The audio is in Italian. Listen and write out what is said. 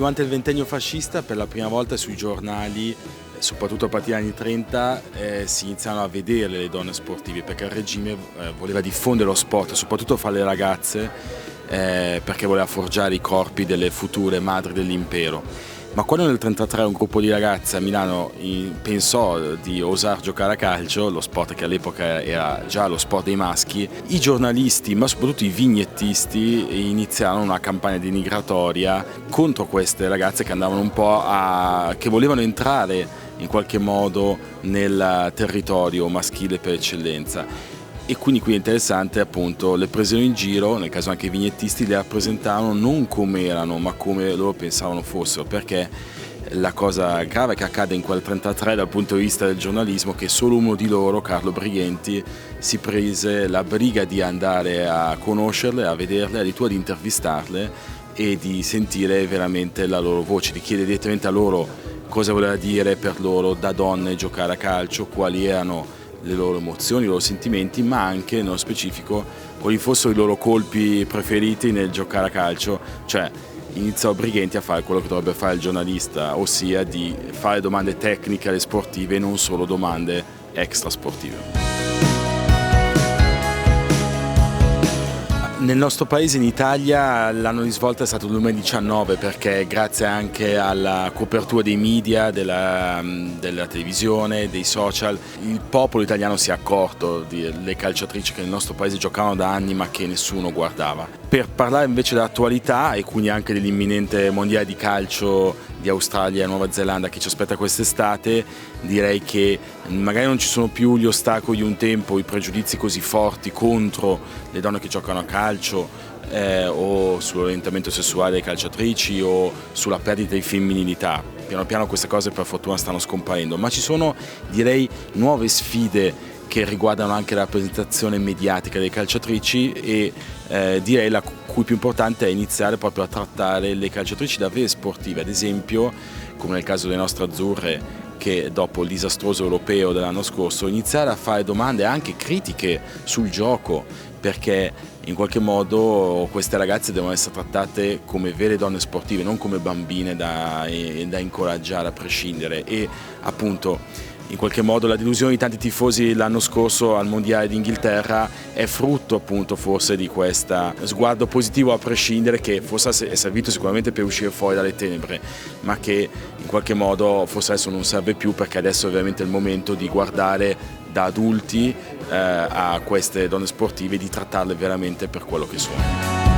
durante il ventennio fascista per la prima volta sui giornali, soprattutto a partire dagli anni 30, si iniziano a vedere le donne sportive, perché il regime voleva diffondere lo sport, soprattutto fra le ragazze, perché voleva forgiare i corpi delle future madri dell'impero. Ma quando nel 1933 un gruppo di ragazze a Milano pensò di osare giocare a calcio, lo sport che all'epoca era già lo sport dei maschi, i giornalisti, ma soprattutto i vignettisti, iniziarono una campagna denigratoria contro queste ragazze che andavano un po' che volevano entrare in qualche modo nel territorio maschile per eccellenza. E quindi qui è interessante, appunto, le presero in giro, nel caso anche i vignettisti le rappresentavano non come erano ma come loro pensavano fossero, perché la cosa grave che accade in quel 1933 dal punto di vista del giornalismo è che solo uno di loro, Carlo Brighenti, si prese la briga di andare a conoscerle, a vederle, addirittura di intervistarle e di sentire veramente la loro voce, di chiedere direttamente a loro cosa voleva dire per loro da donne giocare a calcio, quali erano le loro emozioni, i loro sentimenti, ma anche nello specifico quali fossero i loro colpi preferiti nel giocare a calcio. Cioè iniziò Brighenti a fare quello che dovrebbe fare il giornalista, ossia di fare domande tecniche alle sportive e non solo domande extrasportive. Nel nostro paese, in Italia, l'anno di svolta è stato il 2019, perché grazie anche alla copertura dei media, della televisione, dei social, il popolo italiano si è accorto delle calciatrici che nel nostro paese giocavano da anni ma che nessuno guardava. Per parlare invece dell'attualità e quindi anche dell'imminente mondiale di calcio di Australia e Nuova Zelanda che ci aspetta quest'estate, direi che magari non ci sono più gli ostacoli di un tempo, i pregiudizi così forti contro le donne che giocano a calcio o sull'orientamento sessuale delle calciatrici o sulla perdita di femminilità. Piano piano queste cose per fortuna stanno scomparendo, ma ci sono, direi, nuove sfide che riguardano anche la rappresentazione mediatica delle calciatrici e direi la cui più importante è iniziare proprio a trattare le calciatrici da vere sportive, ad esempio come nel caso delle nostre azzurre che dopo il disastroso europeo dell'anno scorso iniziare a fare domande anche critiche sul gioco, perché in qualche modo queste ragazze devono essere trattate come vere donne sportive, non come bambine da incoraggiare a prescindere. E appunto in qualche modo la delusione di tanti tifosi l'anno scorso al Mondiale d'Inghilterra è frutto appunto forse di questo sguardo positivo a prescindere, che forse è servito sicuramente per uscire fuori dalle tenebre, ma che in qualche modo forse adesso non serve più, perché adesso è veramente il momento di guardare da adulti a queste donne sportive e di trattarle veramente per quello che sono.